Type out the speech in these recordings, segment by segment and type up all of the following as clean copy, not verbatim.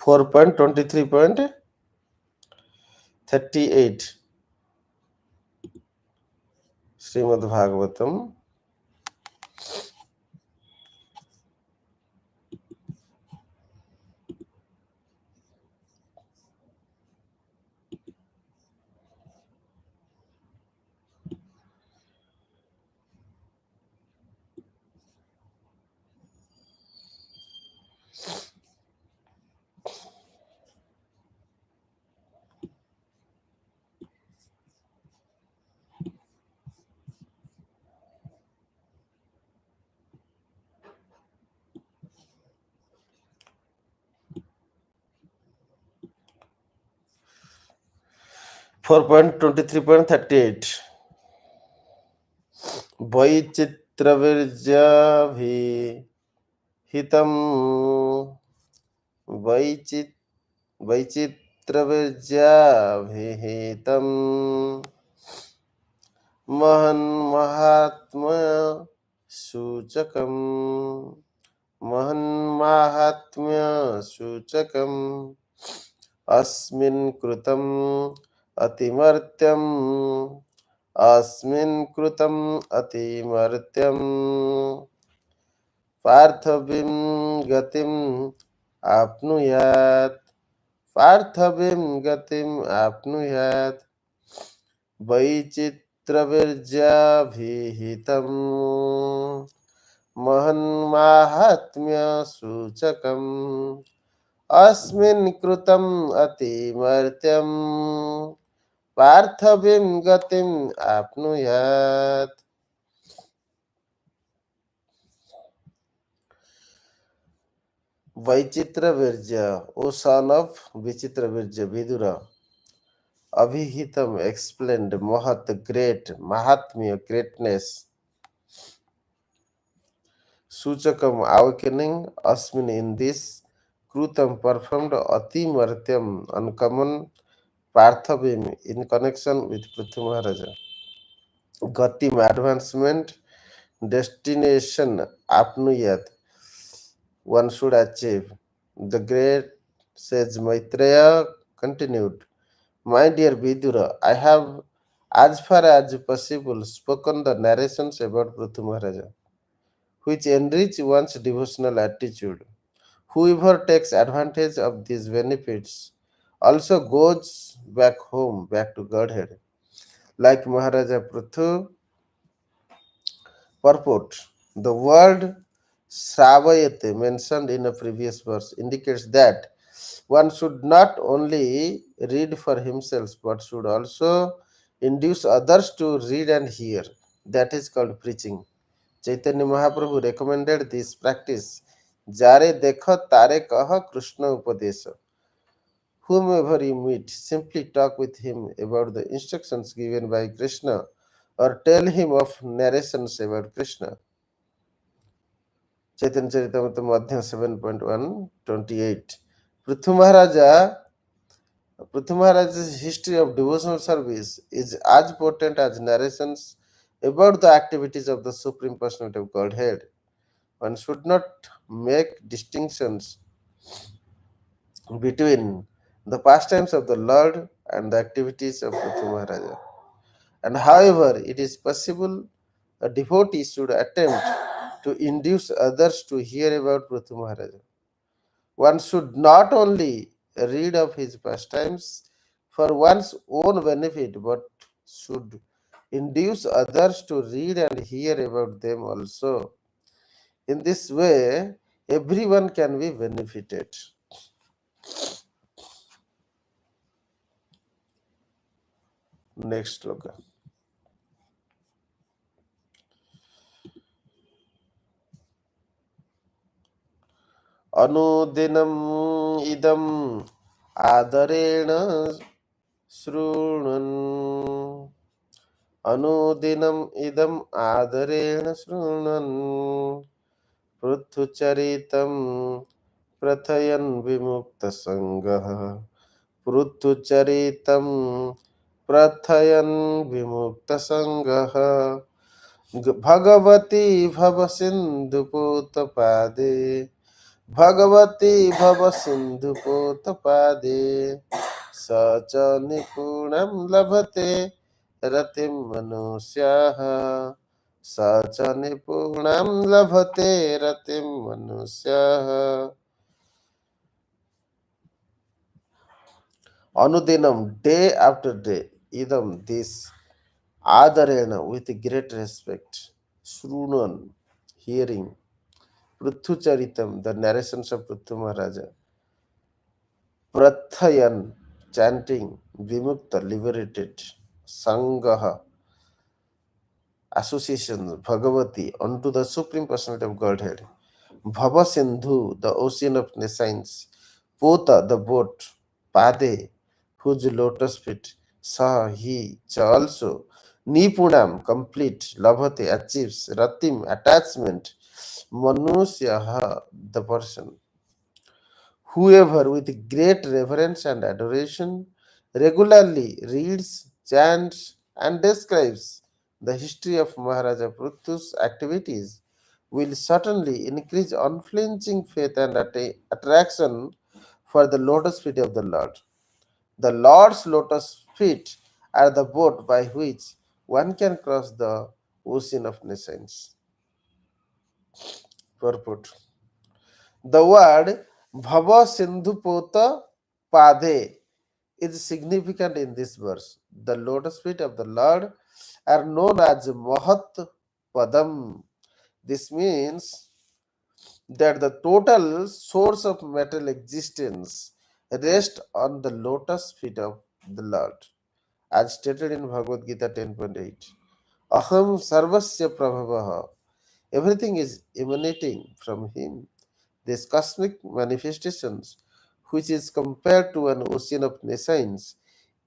4.23.38 Srimad Bhagavatam. वैचित्रविर्जाभिहितं वैचित्रविर्जाभिहितं महन्माहात्म्य सूचकम् अस्मिन् कृतम् अतिमर्त्यम् पार्थवीं गतिम् आप्नुयात् वैचित्रविर्जाभिहितं महन्माहात्म्य सूचकम् अस्मिन् कृतम् अतिमर्त्यम् पार्थवीं गतिम् आप्नुयात्. Vaichitravirja, O son of Vichitravirja, Vidura, Abhihitam explained Mahat, great, Mahatmya, greatness, Suchakam, awakening, Asmin, in this, Krutam, performed, Atimartyam, uncommon, Parthabim, in connection with Pṛthu Mahāraja. Gatim, advancement, destination, Apnuyat, one should achieve. The great sage Maitreya continued, My dear Vidura, I have, as far as possible, spoken the narrations about Pṛthu Mahāraja, which enrich one's devotional attitude. Whoever takes advantage of these benefits also goes back home, back to Godhead. Like Mahāraja Pṛthu, purport. The word Sravayate mentioned in a previous verse indicates that one should not only read for himself but should also induce others to read and hear. That is called preaching. Chaitanya Mahaprabhu recommended this practice. Jare dekho tare kaha Krishna upadesa. Whomever you meet, simply talk with him about the instructions given by Krishna or tell him of narrations about Krishna. Chaitanya Charitamrita Madhya 7.128. Pṛthu Mahāraja's history of devotional service is as potent as narrations about the activities of the Supreme Personality of Godhead. One should not make distinctions between the pastimes of the Lord and the activities of Pṛthu Mahāraja. And however, it is possible a devotee should attempt to induce others to hear about Pṛthu Mahāraja. One should not only read of his pastimes for one's own benefit, but should induce others to read and hear about them also. In this way, everyone can be benefited. Next sloka. Anudinam idam adarena srunan. Anudinam idam adarena srunan. Pṛthu charitam prathayan vimukta sangha. Pṛthu charitam prathayan vimukta sangha. Bhagavati bhava sindhu putapade Bhagwati भवसिन्धुपोतपादे स च निपुणं लभते रतिं मनुष्यः स च निपुणं लभते रतिं मनुष्यः अनुदिनं day after day idam this आदरेण with great respect श्रुण्वन् hearing Pṛthu Charitam, the narrations of Pṛthu Maharaja, Prathayan, chanting, Vimukta, liberated, Sangaha, associations, Bhagavati, unto the Supreme Personality of Godhead, Bhava Sindhu, the ocean of nescience, Pota, the boat, Pade, whose lotus feet, Sa, he, Cha also, Nipunam, complete, Labhate, achieves, Ratim, attachment, Manusyaha, the person. Whoever with great reverence and adoration regularly reads, chants, and describes the history of Mahāraja Pṛthu's activities will certainly increase unflinching faith and attraction for the lotus feet of the Lord. The Lord's lotus feet are the boat by which one can cross the ocean of nations. Purport. The word Bhava Sindhupota Pade is significant in this verse. The lotus feet of the Lord are known as Mahat Padam. This means that the total source of material existence rests on the lotus feet of the Lord, as stated in Bhagavad Gita 10.8. Aham sarvasya prabhavaha. Everything is emanating from Him. This cosmic manifestations, which is compared to an ocean of nescience,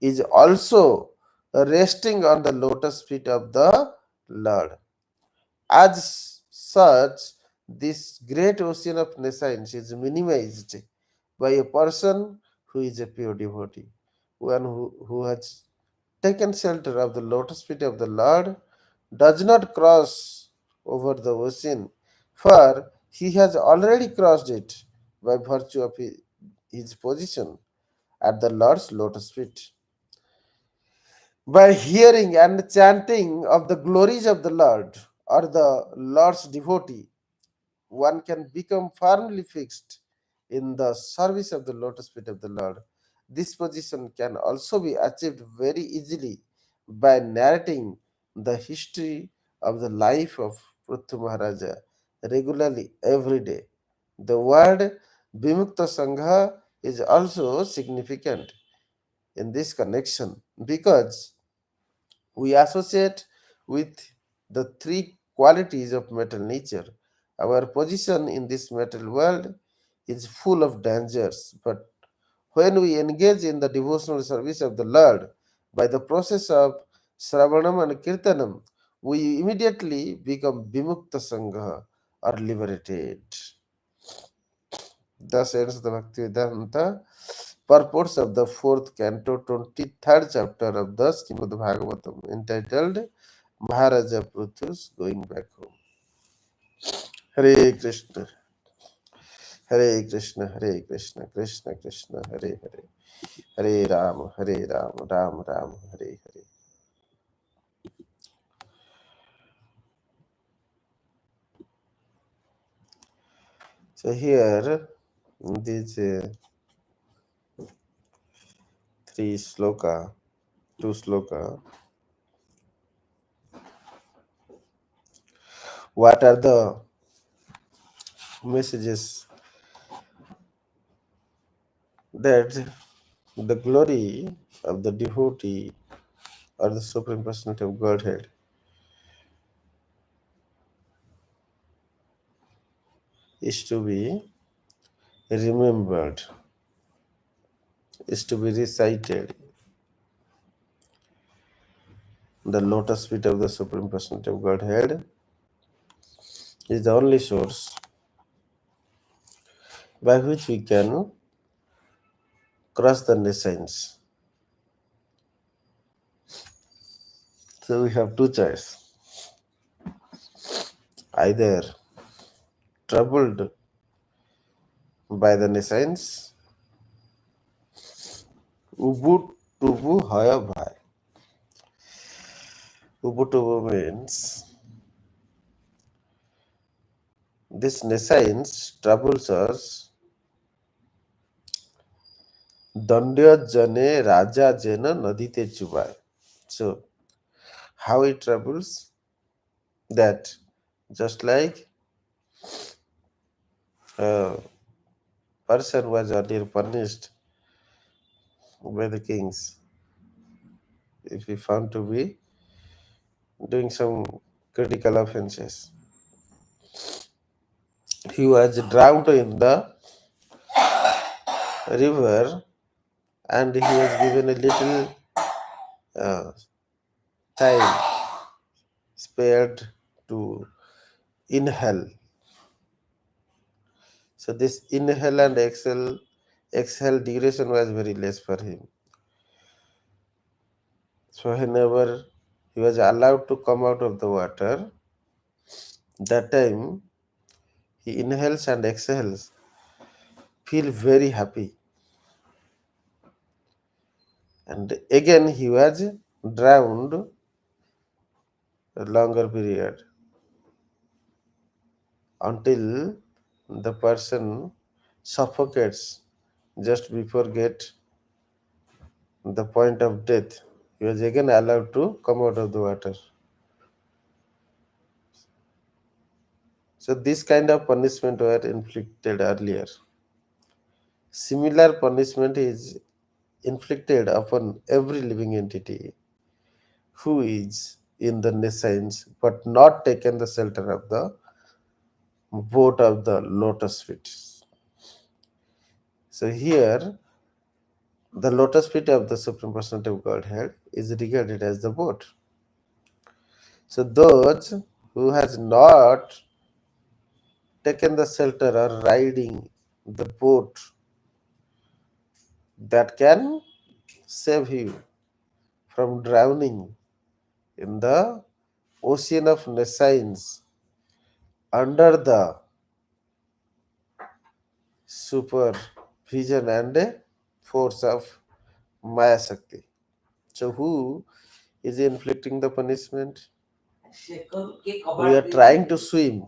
is also resting on the lotus feet of the Lord. As such, this great ocean of nescience is minimized by a person who is a pure devotee, one who has taken shelter of the lotus feet of the Lord does not cross over the ocean, for he has already crossed it by virtue of his position at the Lord's lotus feet. By hearing and chanting of the glories of the Lord or the Lord's devotee, one can become firmly fixed in the service of the lotus feet of the Lord. This position can also be achieved very easily by narrating the history of the life of Pṛthu Maharaja regularly every day. The word Vimukta Sangha is also significant in this connection because we associate with the three qualities of metal nature. Our position in this metal world is full of dangers, but when we engage in the devotional service of the Lord by the process of Sravanam and Kirtanam, we immediately become Vimukta Sangha or liberated. Thus ends the Bhaktivedanta purports of the fourth canto, 23rd chapter of the Srimad Bhagavatam, entitled Mahāraja Pṛthu's Going Back Home. Hare Krishna, Hare Krishna, Hare Krishna, Krishna Krishna, Hare Hare, Hare Rama, Rama Rama, Hare Hare. So here, these two sloka, what are the messages? That the glory of the devotee or the Supreme Personality of Godhead is to be remembered, is to be recited. The lotus feet of the Supreme Personality of Godhead is the only source by which we can cross the nations. So we have two choices. Either troubled by the nescience. Ubu tubu haya bhai. Ubu tubu means this nescience troubles us. Dandya jane raja jena nadite chubai. So how it troubles? That just like a person was earlier punished by the kings if he found to be doing some critical offenses. He was drowned in the river and he was given a little uh, time spared to inhale. So this inhale and exhale duration was very less for him. So whenever he was allowed to come out of the water, that time he inhales and exhales, feel very happy. And again he was drowned a longer period until the person suffocates just before get the point of death. He was again allowed to come out of the water. So this kind of punishment were inflicted earlier. Similar punishment is inflicted upon every living entity who is in the nescience but not taken the shelter of the boat of the lotus feet. So here the lotus feet of the Supreme Personality of Godhead is regarded as the boat. So those who has not taken the shelter or riding the boat that can save you from drowning in the ocean of nescience under the supervision and force of Maya Shakti. So who is inflicting the punishment? We are trying to swim.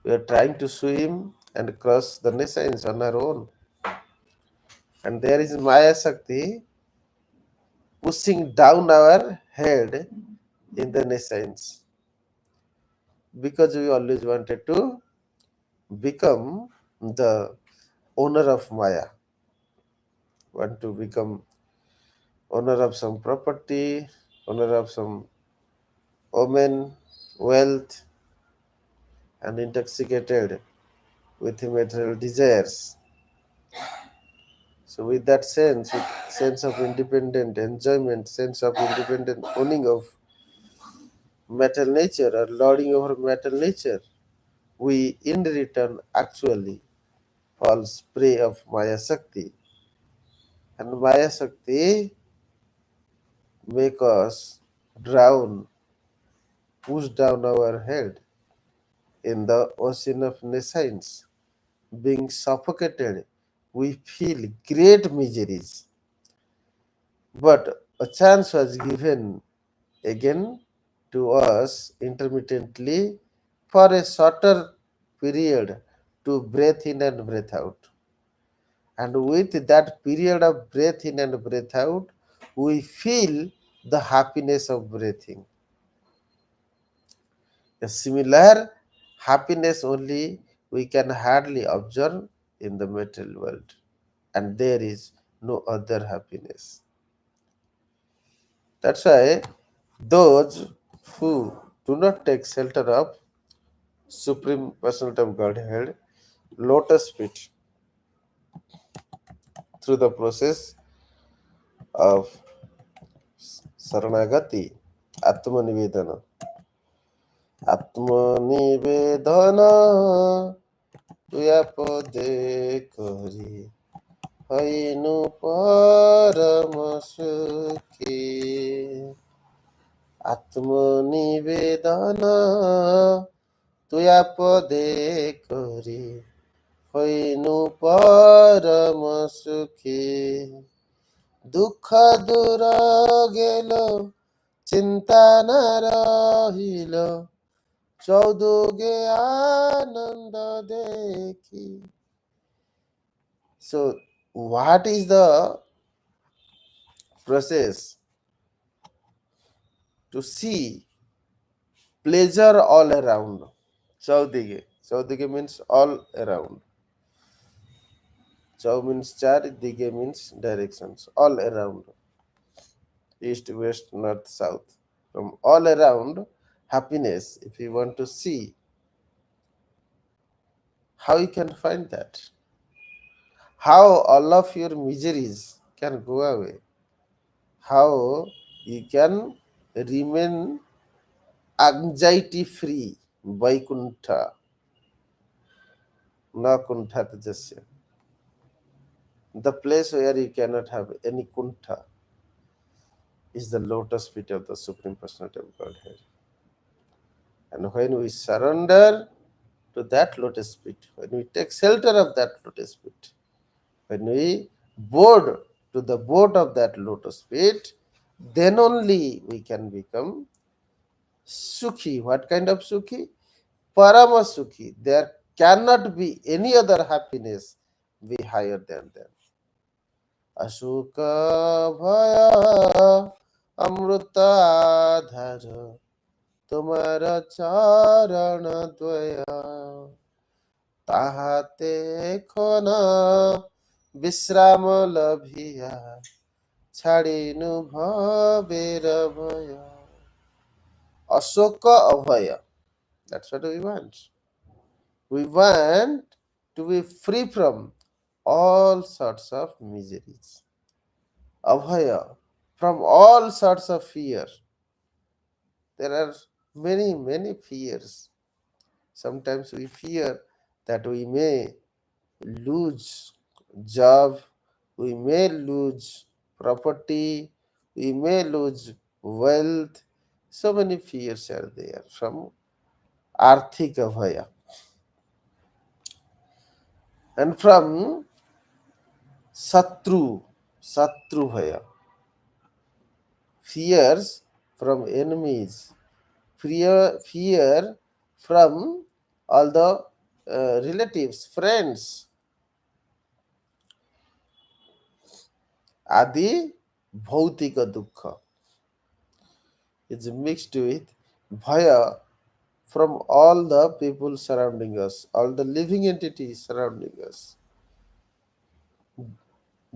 We are trying to swim and cross the nescience on our own. And there is Maya Shakti pushing down our head in the nescience. Because we always wanted to become the owner of Maya, want to become owner of some property, owner of some woman, wealth, and intoxicated with material desires. So with that sense, with sense of independent enjoyment, sense of independent owning of metal nature or lording over metal nature, we in return actually falls prey of Maya Shakti. And Maya Shakti make us drown, push down our head in the ocean of nescience. Being suffocated, we feel great miseries. But a chance was given again to us intermittently for a shorter period to breathe in and breathe out. And with that period of breath in and breath out, we feel the happiness of breathing. A similar happiness only we can hardly observe in the material world, and there is no other happiness. That's why those who do not take shelter of Supreme Personality of Godhead, lotus feet, through the process of Saranagati, Atmanivedana. Atmanivedana tuya pade kari hainu parama sukhi. Atmanivedana tuya pade kari হইনু পরম সুখী দুঃখ দূর গেল চিন্তা না রহিল চৌদুগে আনন্দ দেখি. So what is the process to see pleasure all around? Chaudige. Chaudige means all around. Chau means char, dige means directions. All around. East, west, north, south. From all around happiness, if you want to see, how you can find that? How all of your miseries can go away? How you can remain anxiety free? Vaikuntha. Na kuntha tajasya. The place where you cannot have any kuntha is the lotus feet of the Supreme Personality of Godhead. And when we surrender to that lotus feet, when we take shelter of that lotus feet, when we board to the boat of that lotus feet, then only we can become Sukhi. What kind of Sukhi? Parama Sukhi. There cannot be any other happiness be higher than that. Ashuka bhaya amrutadhara tumara charana dvaya তাহাতে এখন বিশ্রাম লভিয়া ছাড়িনু ভবের ভয়. Ashoka Abhaya. That's what we want. We want to be free from all sorts of miseries. Abhaya, from all sorts of fear. There are many fears. Sometimes we fear that we may lose job, we may lose property, we may lose wealth. So many fears are there from arthik abhaya. And from satru bhaya, fears from enemies, fear from all the relatives, friends. Adi bhautika dukkha is mixed with bhaya from all the people surrounding us, all the living entities surrounding us.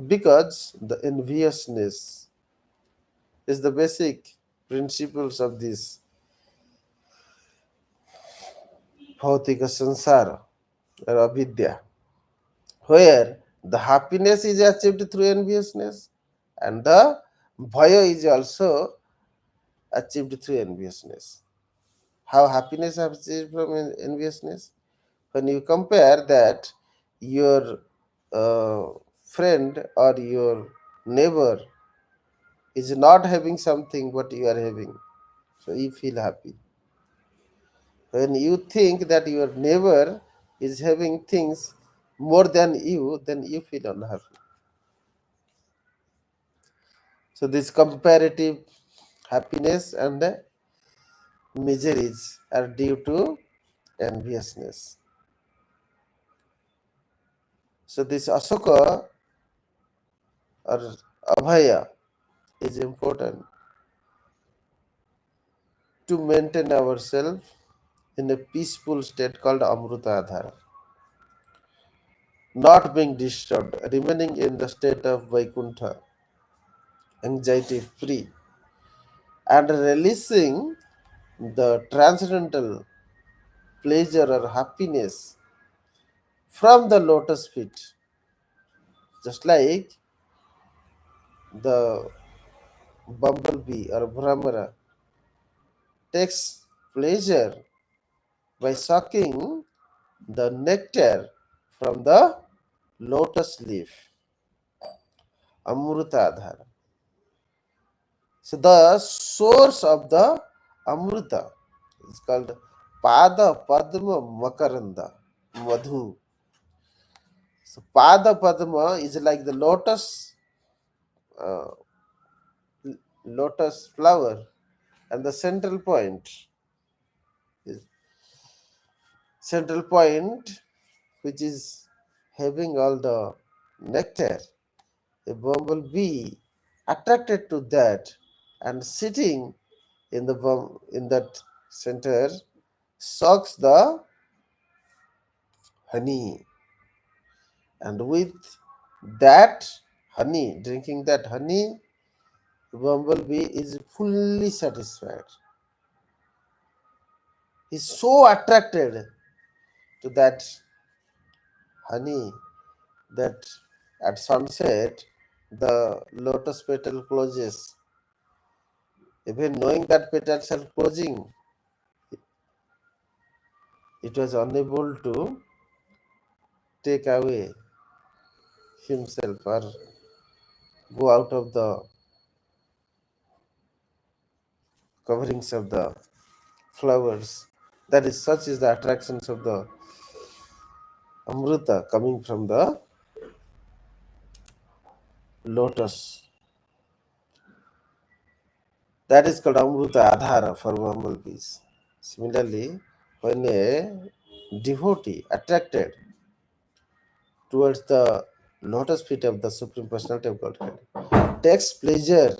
Because the enviousness is the basic principles of this bhautika sansara or avidya, where the happiness is achieved through enviousness and the bhaya is also achieved through enviousness. How happiness is achieved from enviousness? When you compare that your friend or your neighbor is not having something what you are having, so you feel happy. When you think that your neighbor is having things more than you, then you feel unhappy. So this comparative happiness and miseries are due to enviousness. So this Ashoka or Abhaya is important to maintain ourselves in a peaceful state called Amruta Adhara. Not being disturbed, remaining in the state of Vaikuntha, anxiety free, and releasing the transcendental pleasure or happiness from the lotus feet. Just like the bumblebee or Brahmara takes pleasure by sucking the nectar from the lotus leaf, Amruta Adhara. So the source of the Amruta is called Pada Padma Makaranda Madhu. So Pada Padma is like the uh, lotus flower, and the is central point which is having all the nectar. A bumblebee attracted to that and sitting in that center sucks the honey, and with that honey, drinking that honey, the bumblebee is fully satisfied. He's so attracted to that honey that at sunset the lotus petal closes. Even knowing that petals are closing, it was unable to take away himself or go out of the coverings of the flowers. That is, such is the attractions of the amrita coming from the lotus. That is called amrita adhara for bumblebees. Similarly, when a devotee attracted towards the lotus feet of the Supreme Personality of Godhead takes pleasure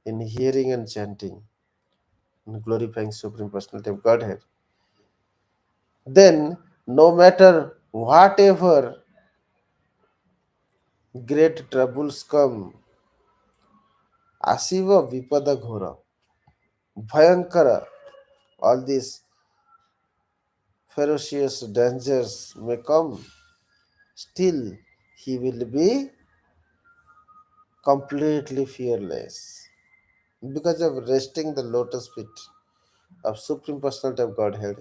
in hearing and chanting and glorifying Supreme Personality of Godhead, then no matter whatever great troubles come, Asiva Vipada Ghora, Bhayankara, all these ferocious dangers may come, still he will be completely fearless because of resting the lotus feet of Supreme Personality of Godhead.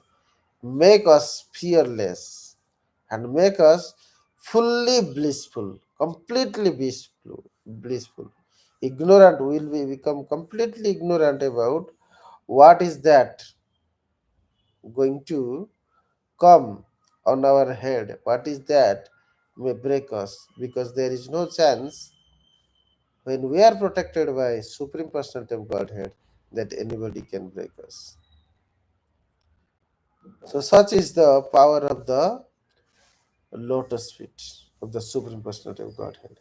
Make us fearless and make us fully blissful, completely blissful. Ignorant will we become completely ignorant about what is that going to come on our head, what is that may break us, because there is no chance when we are protected by Supreme Personality of Godhead that anybody can break us. So such is the power of the lotus feet of the Supreme Personality of Godhead.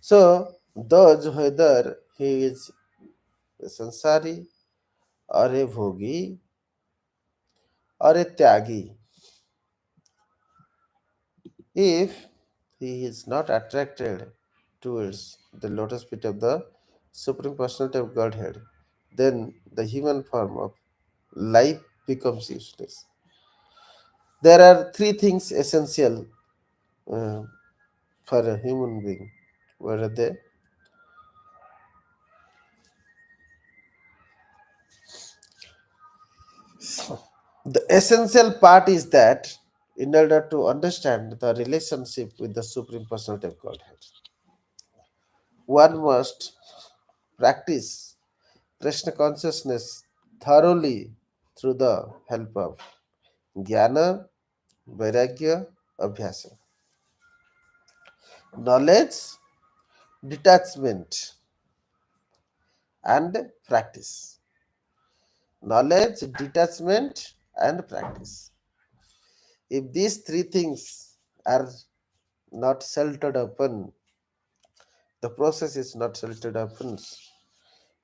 So, those whether he is a sansari or a bhogi or a tyagi, if he is not attracted towards the lotus feet of the Supreme Personality of Godhead, then the human form of life becomes useless. There are three things essential uh, for a human being. What are they? The essential part is that in order to understand the relationship with the Supreme Personality of Godhead, one must practice Krishna consciousness thoroughly through the help of Jnana, Vairagya, Abhyasa. Knowledge, detachment, and practice. Knowledge, detachment, and practice. If these three things are not sheltered upon, the process is not sheltered upon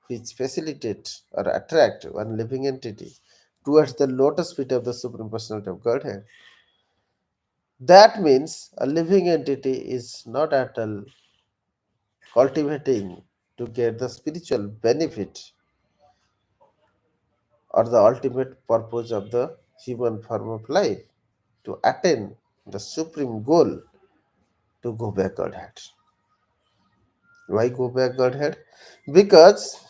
which facilitate or attract one living entity towards the lotus feet of the Supreme Personality of Godhead. That means a living entity is not at all cultivating to get the spiritual benefit or the ultimate purpose of the human form of life to attain the supreme goal to go back Godhead. Why go back Godhead? Because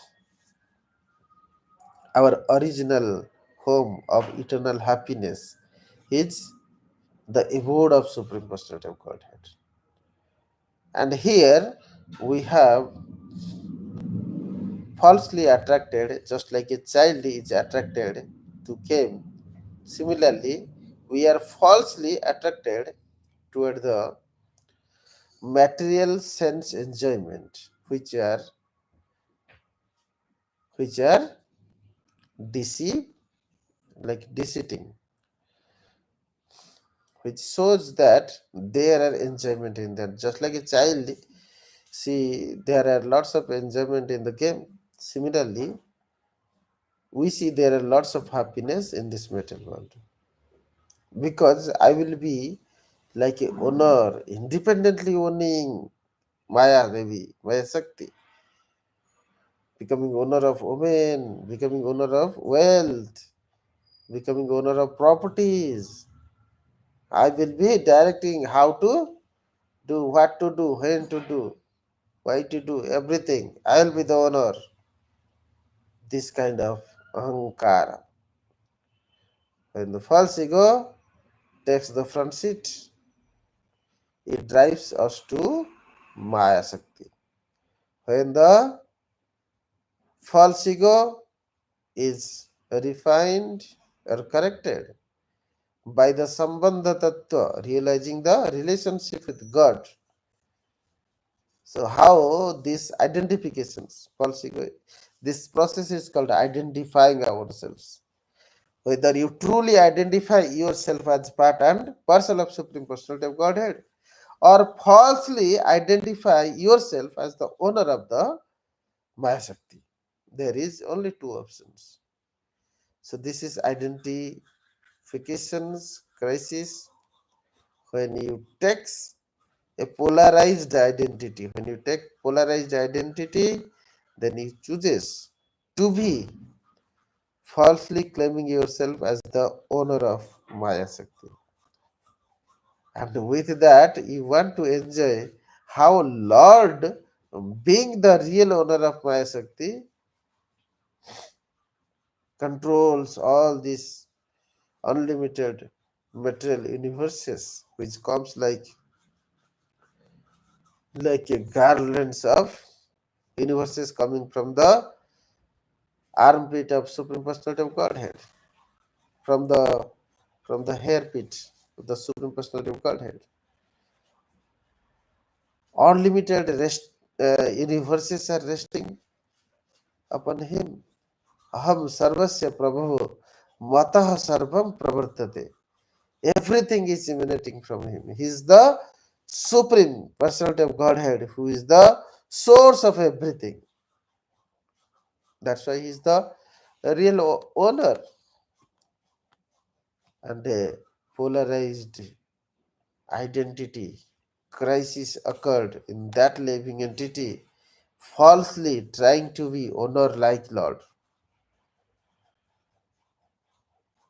our original home of eternal happiness is the abode of Supreme Personality of Godhead. And here we have falsely attracted, just like a child is attracted to game. Similarly, we are falsely attracted toward the material sense enjoyment, which are deceive, like deceiving, which shows that there are enjoyment in that. Just like a child, see, there are lots of enjoyment in the game. Similarly, we see there are lots of happiness in this material world, because I will be like a owner, independently owning Maya Devi, Maya Shakti, becoming owner of women, becoming owner of wealth, becoming owner of properties. I will be directing how to do, what to do, when to do, why to do, everything. I will be the owner. This kind of ahankara. When the false ego takes the front seat, it drives us to Maya Shakti. When the false ego is refined or corrected by the Sambandha Tattva, realizing the relationship with God. So, how this identifications, false ego, this process is called identifying ourselves. Whether you truly identify yourself as part and parcel of Supreme Personality of Godhead, or falsely identify yourself as the owner of the Maya Shakti. There is only two options. So this is identifications crisis. When you take a polarized identity, when you take polarized identity, then you chooses to be falsely claiming yourself as the owner of Maya Shakti. And with that, you want to enjoy how Lord, being the real owner of Maya Shakti, controls all these unlimited material universes, which comes like a garlands of universes coming from the armpit of Supreme Personality of Godhead, from the hair pit of the Supreme Personality of Godhead. Unlimited universes are resting upon him. Aham sarvasya prabhu matah sarvam pravartate. Everything is emanating from him. He is the supreme personality of Godhead, who is the source of everything. That's why he is the real owner. And a polarized identity crisis occurred in that living entity, falsely trying to be owner like Lord.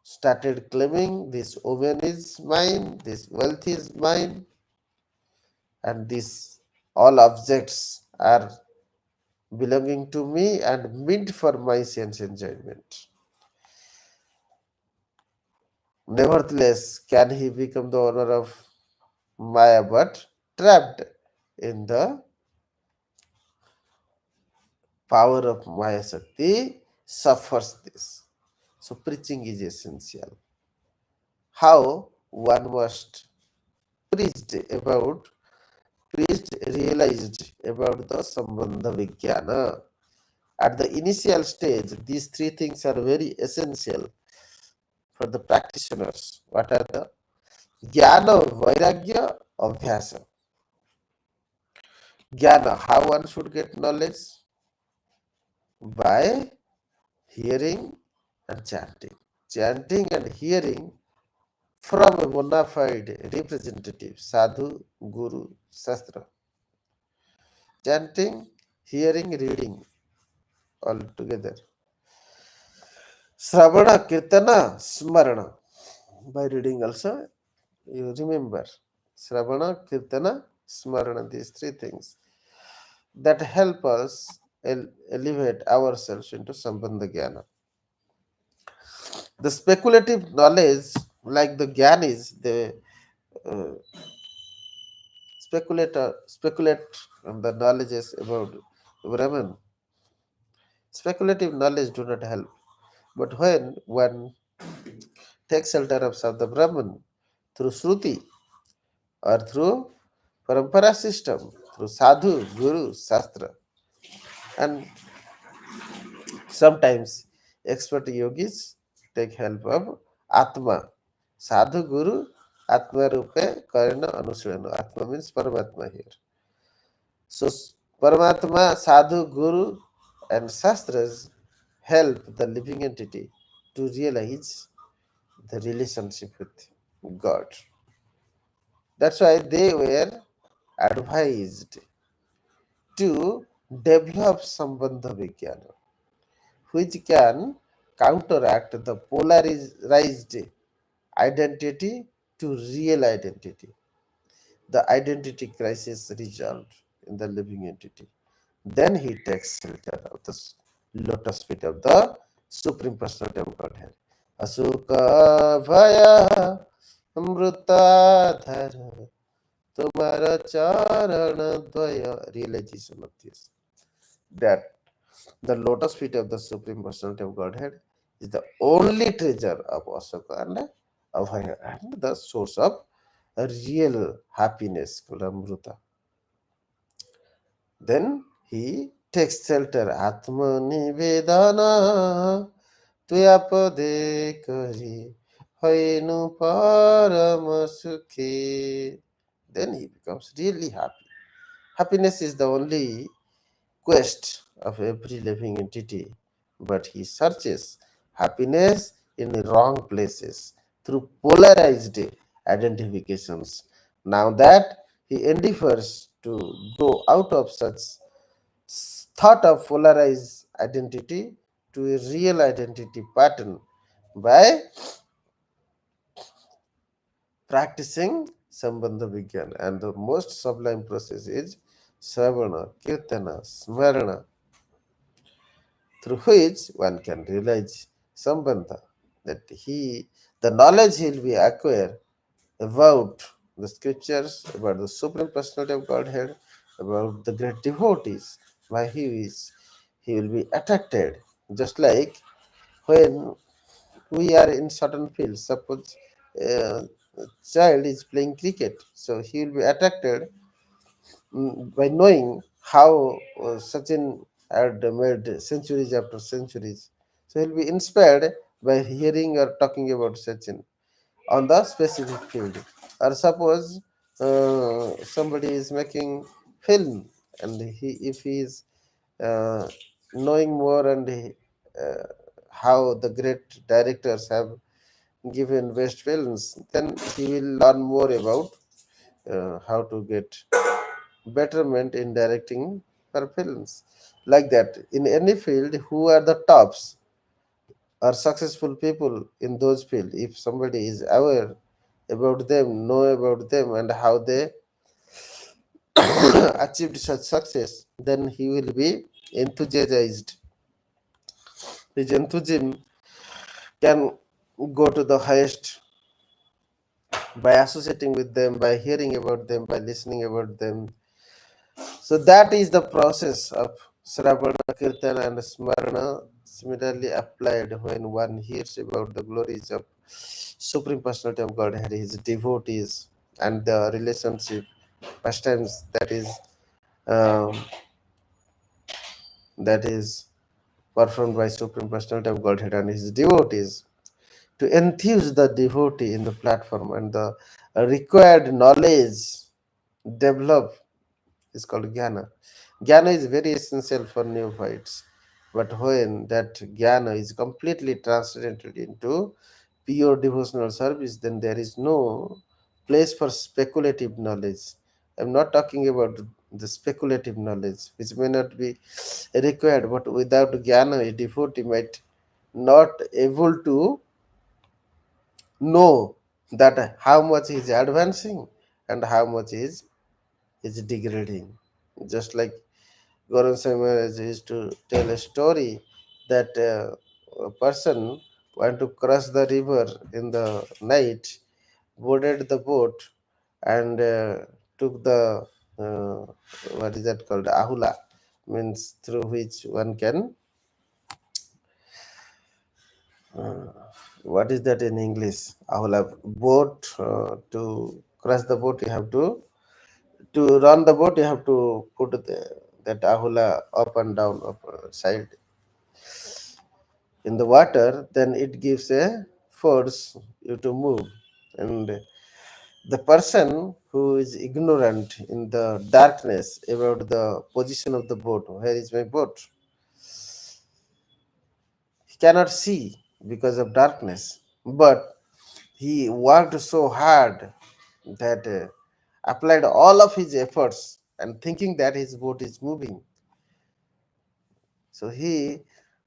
Started claiming this woman is mine, this wealth is mine, and this all objects are belonging to me and meant for my sense enjoyment. Nevertheless, can he become the owner of Maya, but trapped in the power of Maya Shakti suffers this. So preaching is essential. How one must preached about preached realized about the Sambandha Vijnana. At the initial stage, these three things are very essential for the practitioners. What are the Jnana, Vairagya, Abhyasa? Jnana, how one should get knowledge? By hearing and chanting. Chanting and hearing from a bona fide representative, sadhu, guru, shastra. Chanting, hearing, reading, all together. Sravana, Kirtana, Smarana. By reading also, you remember. Sravana, Kirtana, Smarana, these three things that help us elevate ourselves into Sambandha Jnana. The speculative knowledge, like the Jnanis, they uh, speculate on the knowledges about Brahman. Speculative knowledge do not help. But when one take shelter of Sabda Brahman through Shruti or through Parampara system, through Sadhu, Guru, Shastra. And sometimes expert yogis take help of Atma. Sadhu, Guru, Atma Rupe, Karana, Anushilana. Atma means Paramatma here. So Paramatma, Sadhu, Guru, and Shastras help the living entity to realize the relationship with God. That's why they were advised to develop Sambandha Vijnana, which can counteract the polarized identity to real identity. The identity crisis resolved in the living entity. Then he takes shelter of the lotus feet of the Supreme Personality of Godhead. Asuka Bhaya Amrutadhara Tumara Charana Dvaya. Realization of this. That the lotus feet of the Supreme Personality of Godhead is the only treasure of Ashoka and Abhaya and the source of real happiness called Amruta. Then he takes shelter Atmani Vedana Tuyapade Kari Hainu Paramasukhe. Then he becomes really happy. Happiness is the only quest of every living entity, but he searches happiness in the wrong places through polarized identifications. Now that he endeavors to go out of such thought of polarized identity to a real identity pattern by practicing Sambandha Vigyan. And the most sublime process is Sravana, Kirtana, Smarana, through which one can realize Sambandha, that the knowledge he will be acquire about the scriptures, about the Supreme Personality of Godhead, about the great devotees, why he will be attracted. Just like when we are in certain fields, suppose a child is playing cricket, so he will be attracted by knowing how Sachin had made centuries after centuries. So he'll be inspired by hearing or talking about Sachin on the specific field. Or suppose somebody is making film, and if he is uh, knowing more and uh, how the great directors have given best films, then he will learn more about how to get betterment in directing for films. Like that, in any field, who are the tops or successful people in those fields? If somebody is aware about them, know about them, and how they achieved such success, then he will be enthusiased. His enthusiasm can go to the highest by associating with them, by hearing about them, by listening about them. So that is the process of Sravana, Kirtana, and Smarana, similarly applied when one hears about the glories of Supreme Personality of Godhead, his devotees, and the relationship, pastimes um, that is performed by Supreme Personality of Godhead and his devotees, to enthuse the devotee in the platform, and the required knowledge develop is called jnana. Jnana is very essential for neophytes, but when that jnana is completely translated into pure devotional service, then there is no place for speculative knowledge. I'm not talking about the speculative knowledge, which may not be required, but without jnana, a devotee might not able to know that how much is advancing and how much is degrading. Just like Gaurav Maharaj used to tell a story that a person went to cross the river in the night, boarded the boat, and took the uh, what is that called, ahula, means through which one can What is that in English? I will have boat to cross the boat. You have to run the boat. You have to put that ahula up and down, up side in the water. Then it gives a force you to move. And the person who is ignorant in the darkness about the position of the boat, where is my boat? He cannot see because of darkness. But he worked so hard that applied all of his efforts and thinking that his boat is moving. So he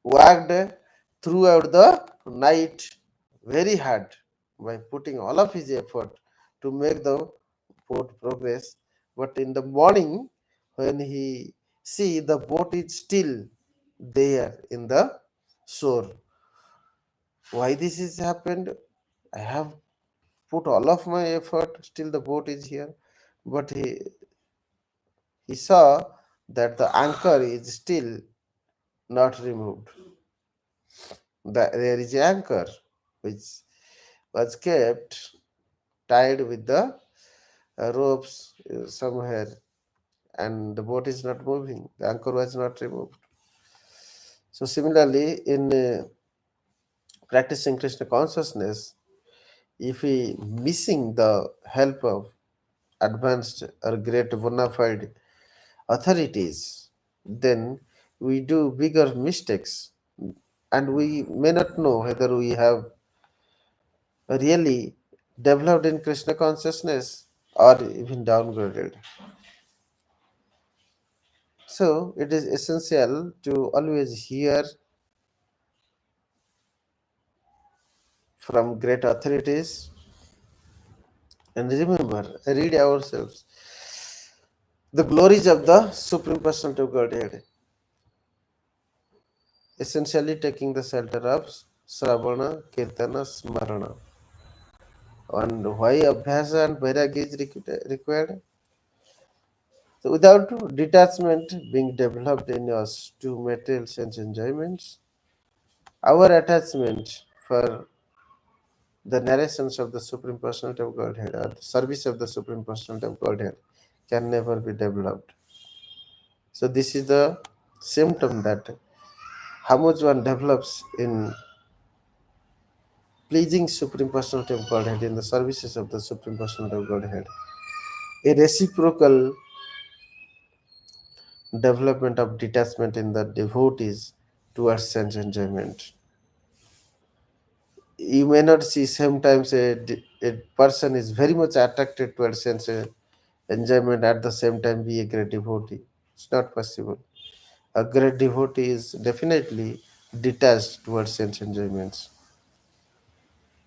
worked throughout the night very hard by putting all of his effort to make the boat progress. But in the morning, when he see the boat is still there in the shore, why this is happened? I have put all of my effort, still the boat is here. But he saw that the anchor is still not removed. There is an anchor which was kept tied with the ropes somewhere, and the boat is not moving. The anchor was not removed. So, similarly, in practicing Krishna consciousness, if we missing the help of advanced or great bona fide authorities, then we do bigger mistakes, and we may not know whether we have really developed in Krishna consciousness or even downgraded. So it is essential to always hear from great authorities and remember, read ourselves the glories of the Supreme Personality of Godhead, essentially taking the shelter of Sravana, Kirtana, Smarana. And why Abhyasa and Vairagya is required? So without detachment being developed in us to material sense enjoyments, our attachment for the narrations of the Supreme Personality of Godhead or the service of the Supreme Personality of Godhead can never be developed. So this is the symptom that how much one develops in pleasing Supreme Personality of Godhead in the services of the Supreme Personality of Godhead. A reciprocal development of detachment in the devotees towards sense enjoyment. You may not see sometimes a person is very much attracted towards sense enjoyment at the same time be a great devotee. It's not possible. A great devotee is definitely detached towards sense enjoyments.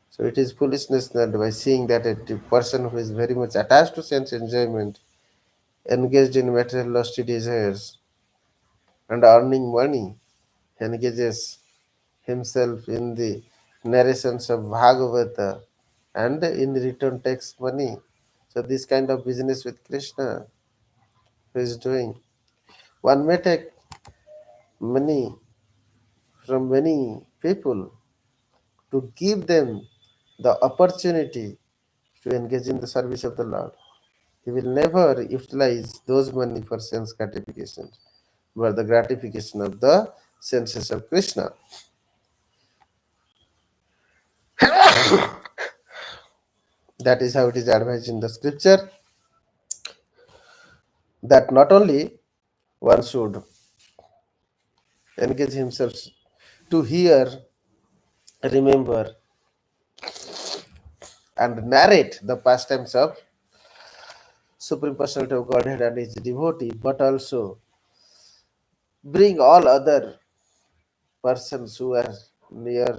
So it is foolishness that by seeing that a person who is very much attached to sense enjoyment, engaged in material lusty desires, and earning money, engages himself in the narrations of Bhagavata and in return takes money. So this kind of business with Krishna who is doing. One may take money from many people to give them the opportunity to engage in the service of the Lord. He will never utilize those money for sense gratification, but the gratification of the senses of Krishna. That is how it is advised in the scripture that not only one should engage himself to hear, remember, and narrate the pastimes of Supreme Personality of Godhead and his devotee, but also bring all other persons who are near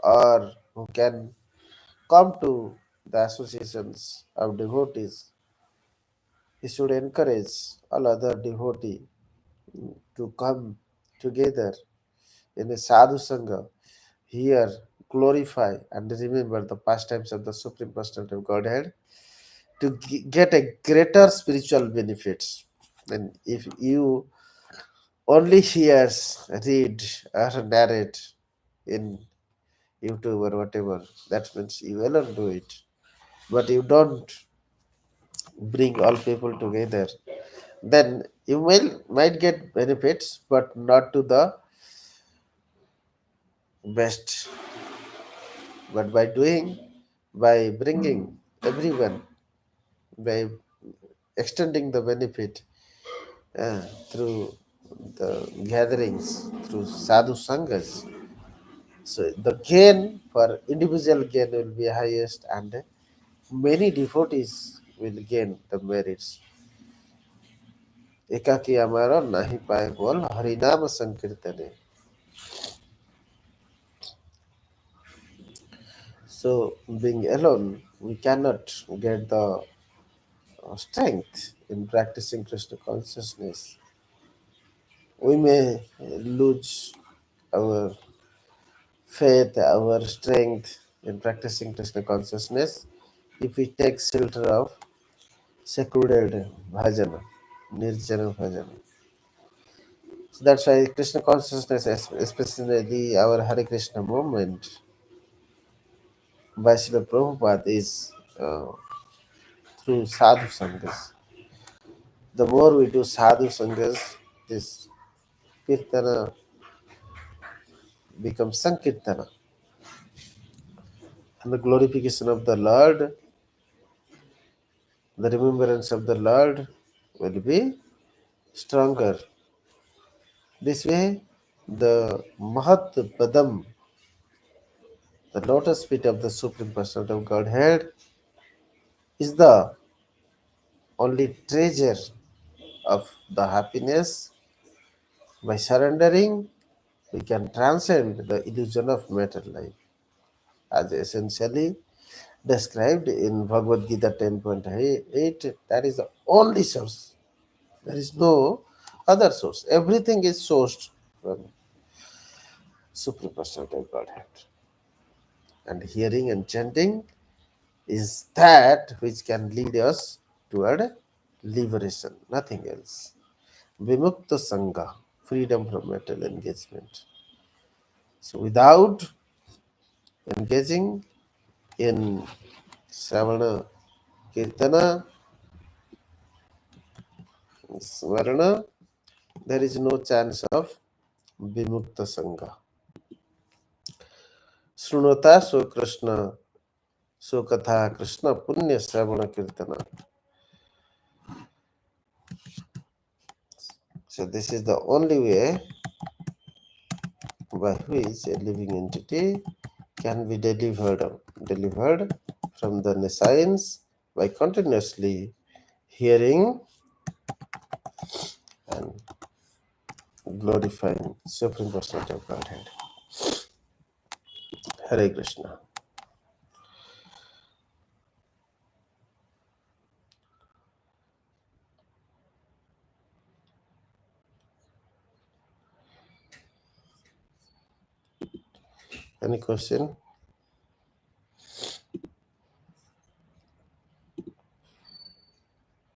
or who can come to the associations of devotees. He should encourage all other devotees to come together in a sadhu sangha, hear, glorify, and remember the pastimes of the Supreme Personality of Godhead to get a greater spiritual benefits. And if you only hears, read, or narrate in YouTube or whatever. That means you alone do it. But you don't bring all people together. Then you might get benefits, but not to the best. But by bringing everyone, by extending the benefit uh, through the gatherings, through sadhu sanghas. So the gain for individual gain will be highest, and many devotees will gain the merits. एकाकी हमारा नहीं पाए बोल हरिनाम संकीर्तने. So being alone, we cannot get the strength in practicing Krishna consciousness. We may lose our faith, our strength in practicing Krishna consciousness if we take shelter of secluded bhajana, nirjana bhajana. So that's why Krishna consciousness, especially our Hare Krishna movement, by Srila Prabhupada, is through sadhu sanghas. The more we do sadhu sanghas, this kirtana becomes sankirtana. And the glorification of the Lord, the remembrance of the Lord will be stronger. This way, the Mahat Padam, the lotus feet of the Supreme Personality of Godhead, is the only treasure of the happiness. By surrendering, we can transcend the illusion of matter life, as essentially described in Bhagavad Gita 10.8. That is the only source. There is no other source. Everything is sourced from Supreme Personality of Godhead. And hearing and chanting is that which can lead us toward liberation, nothing else. Vimukta Sangha, freedom from material engagement. So without engaging in Savana Kirtana, Smarana, there is no chance of Vimukta Sangha. Srunata so Krishna, so Katha Krishna Punya Sravana Kirtana. So this is the only way by which a living entity can be delivered from the nescience by continuously hearing and glorifying Supreme Personality of Godhead. Hare Krishna. Any question?